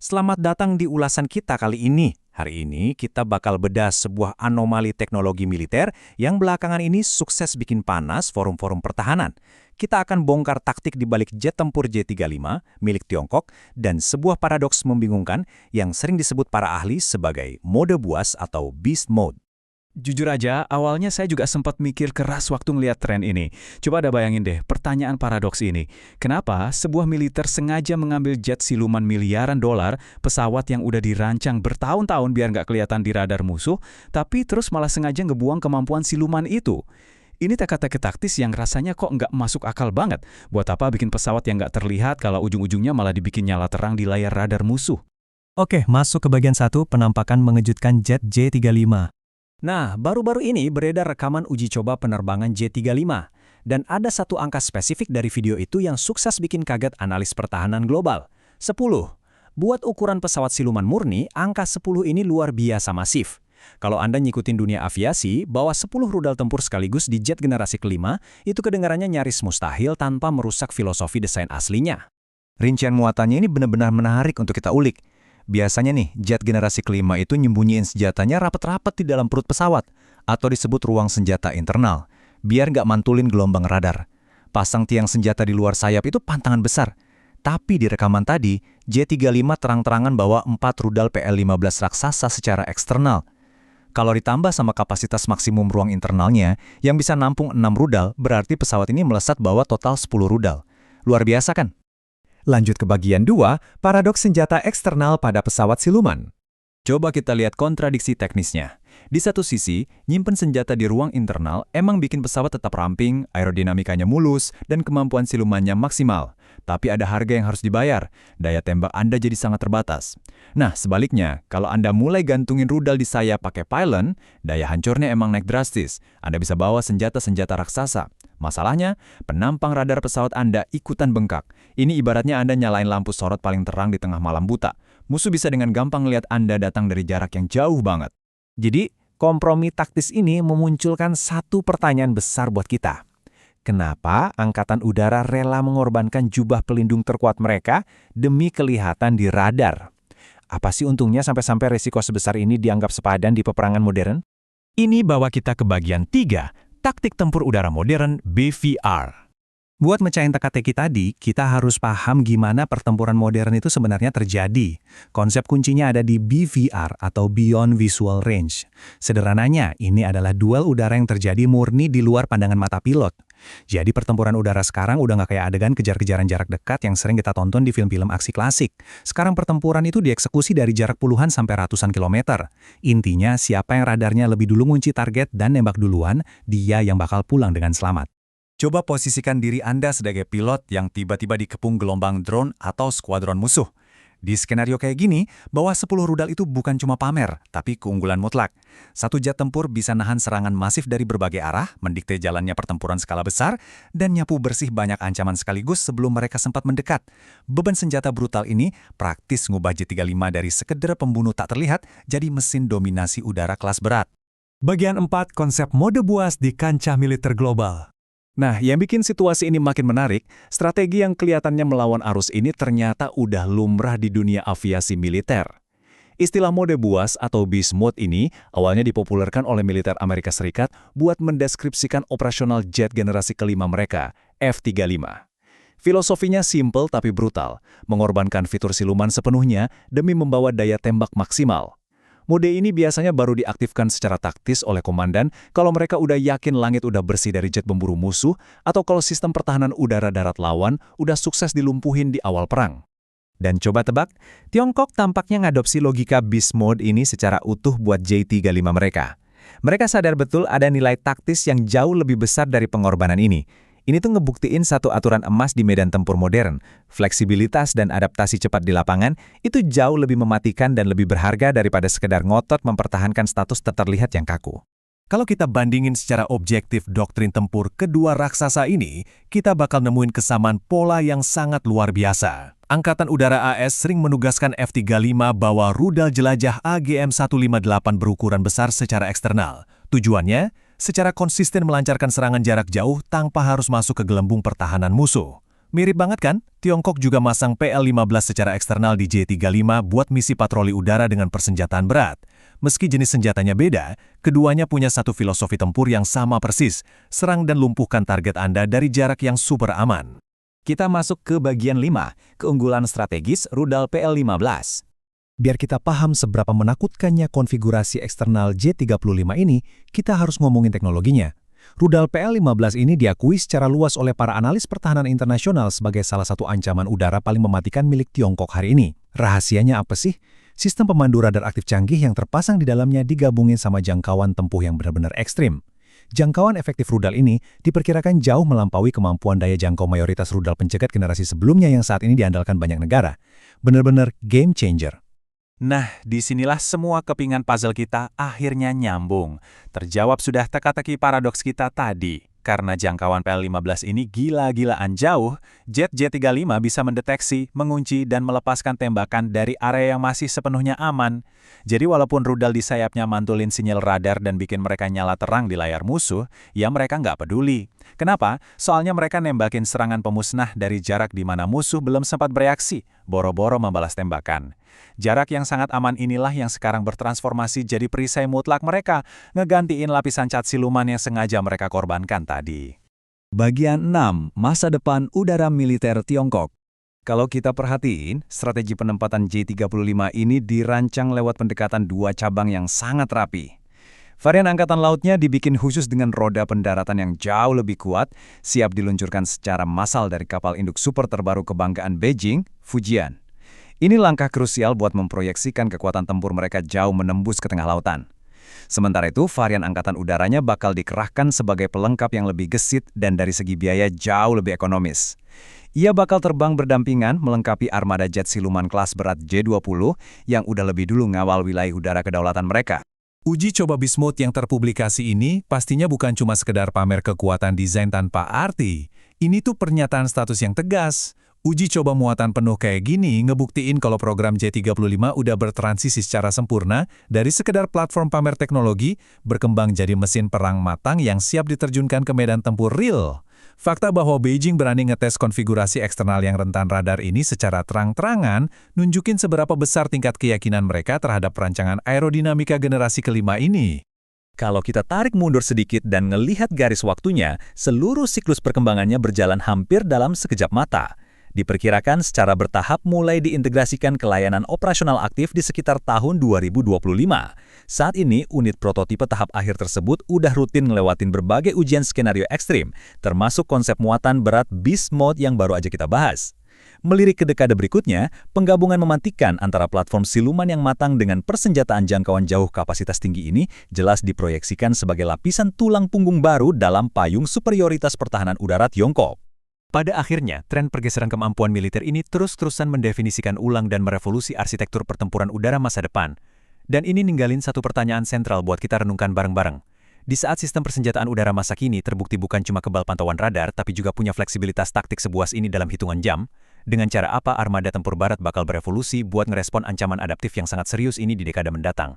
Selamat datang di ulasan kita kali ini. Hari ini kita bakal bedah sebuah anomali teknologi militer yang belakangan ini sukses bikin panas forum-forum pertahanan. Kita akan bongkar taktik di balik jet tempur J-35 milik Tiongkok dan sebuah paradoks membingungkan yang sering disebut para ahli sebagai mode buas atau beast mode. Jujur aja, awalnya saya juga sempat mikir keras waktu ngeliat tren ini. Coba ada bayangin deh, pertanyaan paradoks ini. Kenapa sebuah militer sengaja mengambil jet siluman miliaran dolar, pesawat yang udah dirancang bertahun-tahun biar nggak kelihatan di radar musuh, tapi terus malah sengaja ngebuang kemampuan siluman itu? Ini teka-teki taktis yang rasanya kok nggak masuk akal banget. Buat apa bikin pesawat yang nggak terlihat kalau ujung-ujungnya malah dibikin nyala terang di layar radar musuh? Oke, masuk ke bagian 1, penampakan mengejutkan jet J-35. Nah, baru-baru ini beredar rekaman uji coba penerbangan J-35. Dan ada satu angka spesifik dari video itu yang sukses bikin kaget analis pertahanan global. 10. Buat ukuran pesawat siluman murni, angka 10 ini luar biasa masif. Kalau Anda ngikutin dunia aviasi, bawa 10 rudal tempur sekaligus di jet generasi kelima, itu kedengarannya nyaris mustahil tanpa merusak filosofi desain aslinya. Rincian muatannya ini benar-benar menarik untuk kita ulik. Biasanya nih, jet generasi kelima itu nyembunyiin senjatanya rapat-rapat di dalam perut pesawat, atau disebut ruang senjata internal, biar nggak mantulin gelombang radar. Pasang tiang senjata di luar sayap itu pantangan besar. Tapi di rekaman tadi, J-35 terang-terangan bawa 4 rudal PL-15 raksasa secara eksternal. Kalau ditambah sama kapasitas maksimum ruang internalnya, yang bisa nampung 6 rudal, berarti pesawat ini melesat bawa total 10 rudal. Luar biasa kan? Lanjut ke bagian 2, paradoks senjata eksternal pada pesawat siluman. Coba kita lihat kontradiksi teknisnya. Di satu sisi, nyimpen senjata di ruang internal emang bikin pesawat tetap ramping, aerodinamikanya mulus, dan kemampuan silumannya maksimal. Tapi ada harga yang harus dibayar, daya tembak Anda jadi sangat terbatas. Nah, sebaliknya, kalau Anda mulai gantungin rudal di sayap pakai pylon, daya hancurnya emang naik drastis. Anda bisa bawa senjata-senjata raksasa. Masalahnya, penampang radar pesawat Anda ikutan bengkak. Ini ibaratnya Anda nyalain lampu sorot paling terang di tengah malam buta. Musuh bisa dengan gampang lihat Anda datang dari jarak yang jauh banget. Jadi, kompromi taktis ini memunculkan satu pertanyaan besar buat kita. Kenapa Angkatan Udara rela mengorbankan jubah pelindung terkuat mereka demi kelihatan di radar? Apa sih untungnya sampai-sampai resiko sebesar ini dianggap sepadan di peperangan modern? Ini bawa kita ke bagian 3, taktik tempur udara modern BVR. Buat mecahin teka-teki tadi, kita harus paham gimana pertempuran modern itu sebenarnya terjadi. Konsep kuncinya ada di BVR atau Beyond Visual Range. Sederhananya, ini adalah duel udara yang terjadi murni di luar pandangan mata pilot. Jadi pertempuran udara sekarang udah nggak kayak adegan kejar-kejaran jarak dekat yang sering kita tonton di film-film aksi klasik. Sekarang pertempuran itu dieksekusi dari jarak puluhan sampai ratusan kilometer. Intinya, siapa yang radarnya lebih dulu ngunci target dan nembak duluan, dia yang bakal pulang dengan selamat. Coba posisikan diri Anda sebagai pilot yang tiba-tiba dikepung gelombang drone atau skuadron musuh. Di skenario kayak gini, bawa 10 rudal itu bukan cuma pamer, tapi keunggulan mutlak. Satu jet tempur bisa nahan serangan masif dari berbagai arah, mendikte jalannya pertempuran skala besar, dan nyapu bersih banyak ancaman sekaligus sebelum mereka sempat mendekat. Beban senjata brutal ini praktis ngubah J-35 dari sekedar pembunuh tak terlihat jadi mesin dominasi udara kelas berat. Bagian 4, konsep mode buas di kancah militer global. Nah, yang bikin situasi ini makin menarik, strategi yang kelihatannya melawan arus ini ternyata udah lumrah di dunia aviasi militer. Istilah mode buas atau beast mode ini awalnya dipopulerkan oleh militer Amerika Serikat buat mendeskripsikan operasional jet generasi kelima mereka, F-35. Filosofinya simpel tapi brutal, mengorbankan fitur siluman sepenuhnya demi membawa daya tembak maksimal. Mode ini biasanya baru diaktifkan secara taktis oleh komandan kalau mereka udah yakin langit udah bersih dari jet pemburu musuh atau kalau sistem pertahanan udara darat lawan udah sukses dilumpuhin di awal perang. Dan coba tebak, Tiongkok tampaknya ngadopsi logika beast mode ini secara utuh buat J-35 mereka. Mereka sadar betul ada nilai taktis yang jauh lebih besar dari pengorbanan ini. Ini tuh ngebuktiin satu aturan emas di medan tempur modern. Fleksibilitas dan adaptasi cepat di lapangan itu jauh lebih mematikan dan lebih berharga daripada sekedar ngotot mempertahankan status terlihat yang kaku. Kalau kita bandingin secara objektif doktrin tempur kedua raksasa ini, kita bakal nemuin kesamaan pola yang sangat luar biasa. Angkatan Udara AS sering menugaskan F-35 bawa rudal jelajah AGM-158 berukuran besar secara eksternal. Tujuannya, secara konsisten melancarkan serangan jarak jauh tanpa harus masuk ke gelembung pertahanan musuh. Mirip banget kan? Tiongkok juga masang PL-15 secara eksternal di J-35 buat misi patroli udara dengan persenjataan berat. Meski jenis senjatanya beda, keduanya punya satu filosofi tempur yang sama persis, serang dan lumpuhkan target Anda dari jarak yang super aman. Kita masuk ke bagian 5, keunggulan strategis rudal PL-15. Biar kita paham seberapa menakutkannya konfigurasi eksternal J-35 ini, kita harus ngomongin teknologinya. Rudal PL-15 ini diakui secara luas oleh para analis pertahanan internasional sebagai salah satu ancaman udara paling mematikan milik Tiongkok hari ini. Rahasianya apa sih? Sistem pemandu radar aktif canggih yang terpasang di dalamnya digabungin sama jangkauan tempuh yang benar-benar ekstrim. Jangkauan efektif rudal ini diperkirakan jauh melampaui kemampuan daya jangkau mayoritas rudal pencegat generasi sebelumnya yang saat ini diandalkan banyak negara. Benar-benar game changer. Nah, disinilah semua kepingan puzzle kita akhirnya nyambung. Terjawab sudah teka-teki paradoks kita tadi. Karena jangkauan PL-15 ini gila-gilaan jauh, jet J-35 bisa mendeteksi, mengunci, dan melepaskan tembakan dari area yang masih sepenuhnya aman. Jadi walaupun rudal di sayapnya mantulin sinyal radar dan bikin mereka nyala terang di layar musuh, ya mereka nggak peduli. Kenapa? Soalnya mereka nembakin serangan pemusnah dari jarak di mana musuh belum sempat bereaksi, boro-boro membalas tembakan. Jarak yang sangat aman inilah yang sekarang bertransformasi jadi perisai mutlak mereka, ngegantiin lapisan cat siluman yang sengaja mereka korbankan tadi. Bagian 6, masa depan udara militer Tiongkok. Kalau kita perhatiin, strategi penempatan J-35 ini dirancang lewat pendekatan dua cabang yang sangat rapi. Varian Angkatan Lautnya dibikin khusus dengan roda pendaratan yang jauh lebih kuat, siap diluncurkan secara massal dari kapal induk super terbaru kebanggaan Beijing, Fujian. Ini langkah krusial buat memproyeksikan kekuatan tempur mereka jauh menembus ke tengah lautan. Sementara itu, varian Angkatan Udaranya bakal dikerahkan sebagai pelengkap yang lebih gesit dan dari segi biaya jauh lebih ekonomis. Ia bakal terbang berdampingan melengkapi armada jet siluman kelas berat J-20 yang udah lebih dulu ngawal wilayah udara kedaulatan mereka. Uji coba Bismuth yang terpublikasi ini pastinya bukan cuma sekedar pamer kekuatan desain tanpa arti. Ini tuh pernyataan status yang tegas. Uji coba muatan penuh kayak gini ngebuktiin kalau program J-35 udah bertransisi secara sempurna dari sekedar platform pamer teknologi berkembang jadi mesin perang matang yang siap diterjunkan ke medan tempur real. Fakta bahwa Beijing berani ngetes konfigurasi eksternal yang rentan radar ini secara terang-terangan nunjukin seberapa besar tingkat keyakinan mereka terhadap perancangan aerodinamika generasi kelima ini. Kalau kita tarik mundur sedikit dan ngelihat garis waktunya, seluruh siklus perkembangannya berjalan hampir dalam sekejap mata. Diperkirakan secara bertahap mulai diintegrasikan ke layanan operasional aktif di sekitar tahun 2025. Saat ini, unit prototipe tahap akhir tersebut udah rutin ngelewatin berbagai ujian skenario ekstrim, termasuk konsep muatan berat Beast Mode yang baru aja kita bahas. Melirik ke dekade berikutnya, penggabungan memantikan antara platform siluman yang matang dengan persenjataan jangkauan jauh kapasitas tinggi ini jelas diproyeksikan sebagai lapisan tulang punggung baru dalam payung superioritas pertahanan udara Tiongkok. Pada akhirnya, tren pergeseran kemampuan militer ini terus-terusan mendefinisikan ulang dan merevolusi arsitektur pertempuran udara masa depan. Dan ini ninggalin satu pertanyaan sentral buat kita renungkan bareng-bareng. Di saat sistem persenjataan udara masa kini terbukti bukan cuma kebal pantauan radar, tapi juga punya fleksibilitas taktik sebuas ini dalam hitungan jam, dengan cara apa armada tempur barat bakal berevolusi buat ngerespon ancaman adaptif yang sangat serius ini di dekade mendatang?